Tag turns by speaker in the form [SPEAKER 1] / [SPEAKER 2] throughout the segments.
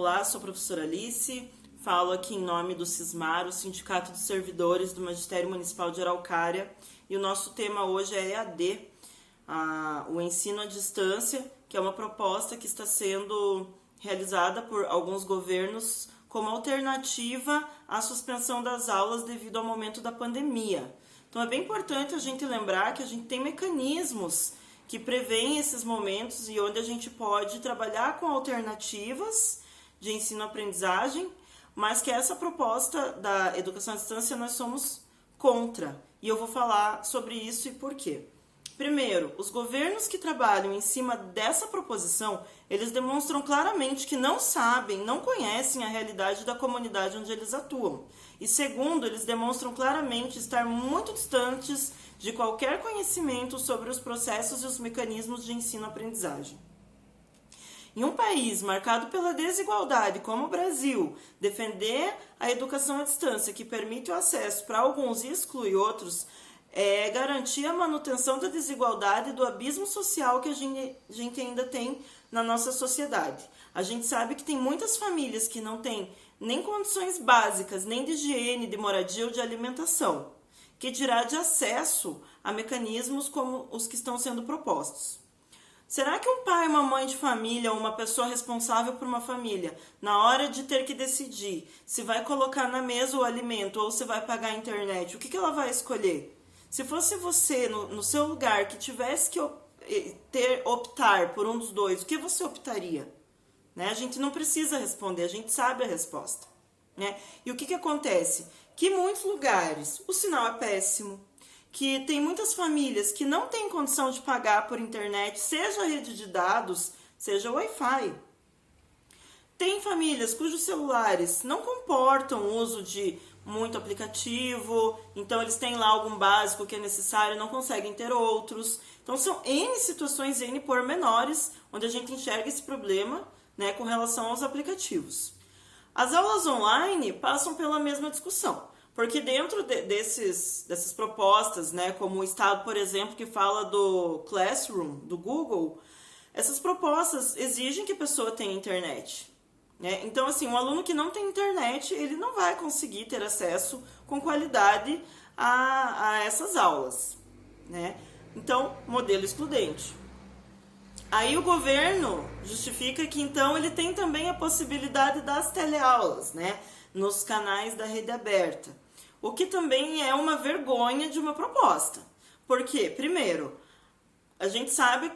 [SPEAKER 1] Olá, sou a professora Alice, falo aqui em nome do SISMAR, o Sindicato de Servidores do Magistério Municipal de Araucária, e o nosso tema hoje é EAD, o ensino à distância, que é uma proposta que está sendo realizada por alguns governos como alternativa à suspensão das aulas devido ao momento da pandemia. Então é bem importante a gente lembrar que a gente tem mecanismos que prevêem esses momentos e onde a gente pode trabalhar com alternativas de ensino-aprendizagem, mas que essa proposta da educação à distância nós somos contra. E eu vou falar sobre isso e por quê. Primeiro, os governos que trabalham em cima dessa proposição, eles demonstram claramente que não sabem, não conhecem a realidade da comunidade onde eles atuam. E segundo, eles demonstram claramente estar muito distantes de qualquer conhecimento sobre os processos e os mecanismos de ensino-aprendizagem. Em um país marcado pela desigualdade como o Brasil, defender a educação à distância que permite o acesso para alguns e exclui outros é garantir a manutenção da desigualdade e do abismo social que a gente ainda tem na nossa sociedade. A gente sabe que tem muitas famílias que não têm nem condições básicas, nem de higiene, de moradia ou de alimentação, que dirá de acesso a mecanismos como os que estão sendo propostos. Será que um pai, uma mãe de família ou uma pessoa responsável por uma família, na hora de ter que decidir se vai colocar na mesa o alimento ou se vai pagar a internet, o que ela vai escolher? Se fosse você, no seu lugar, que tivesse que optar por um dos dois, o que você optaria? Né? A gente não precisa responder, a gente sabe a resposta. Né? E o que acontece? Que em muitos lugares o sinal é péssimo, que tem muitas famílias que não têm condição de pagar por internet, seja a rede de dados, seja o Wi-Fi. Tem famílias cujos celulares não comportam o uso de muito aplicativo, então eles têm lá algum básico que é necessário, não conseguem ter outros. Então são N situações, N pormenores, onde a gente enxerga esse problema, né, com relação aos aplicativos. As aulas online passam pela mesma discussão, porque dentro dessas propostas, né, como o Estado, por exemplo, que fala do Classroom, do Google, essas propostas exigem que a pessoa tenha internet. Então, assim, um aluno que não tem internet, ele não vai conseguir ter acesso com qualidade a essas aulas, né? Então, modelo excludente. Aí o governo justifica que, então, ele tem também a possibilidade das teleaulas, né? Nos canais da rede aberta. O que também é uma vergonha de uma proposta. Por quê? Primeiro, a gente sabe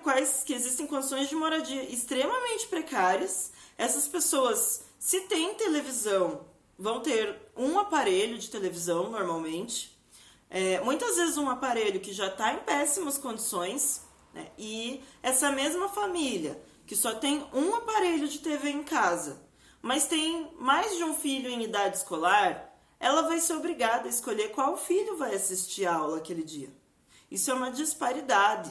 [SPEAKER 1] que existem condições de moradia extremamente precárias. Essas pessoas, se têm televisão, vão ter um aparelho de televisão normalmente. Muitas vezes um aparelho que já está em péssimas condições, né? E essa mesma família que só tem um aparelho de TV em casa, mas tem mais de um filho em idade escolar, ela vai ser obrigada a escolher qual filho vai assistir a aula aquele dia. Isso é uma disparidade,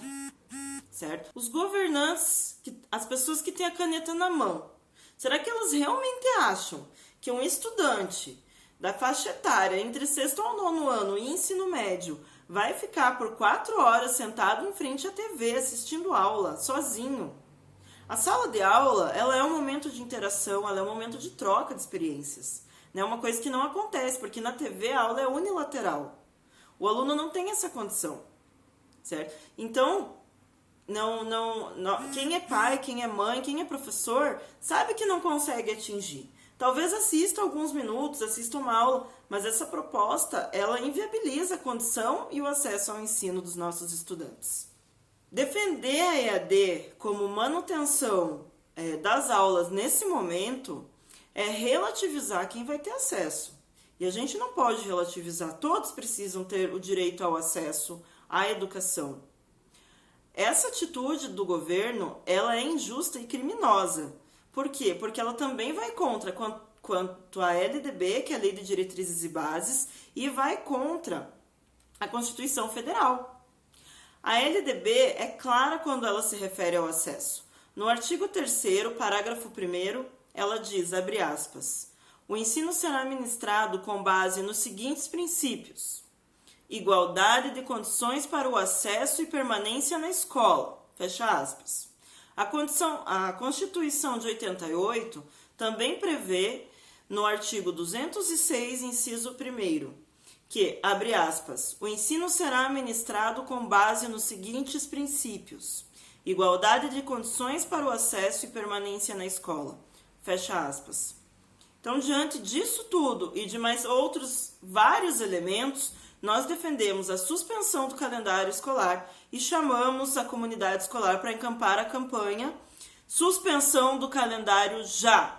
[SPEAKER 1] certo? Os governantes, as pessoas que têm a caneta na mão, será que elas realmente acham que um estudante da faixa etária entre 6º ao 9º ano e ensino médio vai ficar por 4 horas sentado em frente à TV assistindo aula, sozinho? A sala de aula, ela é um momento de interação, ela é um momento de troca de experiências. É uma coisa que não acontece, porque na TV a aula é unilateral. O aluno não tem essa condição, certo? Então, quem é pai, quem é mãe, quem é professor, sabe que não consegue atingir. Talvez assista alguns minutos, assista uma aula, mas essa proposta, ela inviabiliza a condição e o acesso ao ensino dos nossos estudantes. Defender a EAD como manutenção das aulas nesse momento é relativizar quem vai ter acesso. E a gente não pode relativizar, todos precisam ter o direito ao acesso à educação. Essa atitude do governo, ela é injusta e criminosa. Por quê? Porque ela também vai contra quanto à LDB, que é a Lei de Diretrizes e Bases, e vai contra a Constituição Federal. A LDB é clara quando ela se refere ao acesso. No artigo 3º, parágrafo 1º, ela diz, abre aspas, o ensino será ministrado com base nos seguintes princípios: igualdade de condições para o acesso e permanência na escola, fecha aspas. A Constituição de 88 também prevê no artigo 206, inciso 1º, que, abre aspas, o ensino será ministrado com base nos seguintes princípios: igualdade de condições para o acesso e permanência na escola, fecha aspas. Então, diante disso tudo e de mais outros vários elementos, nós defendemos a suspensão do calendário escolar e chamamos a comunidade escolar para encampar a campanha Suspensão do Calendário Já!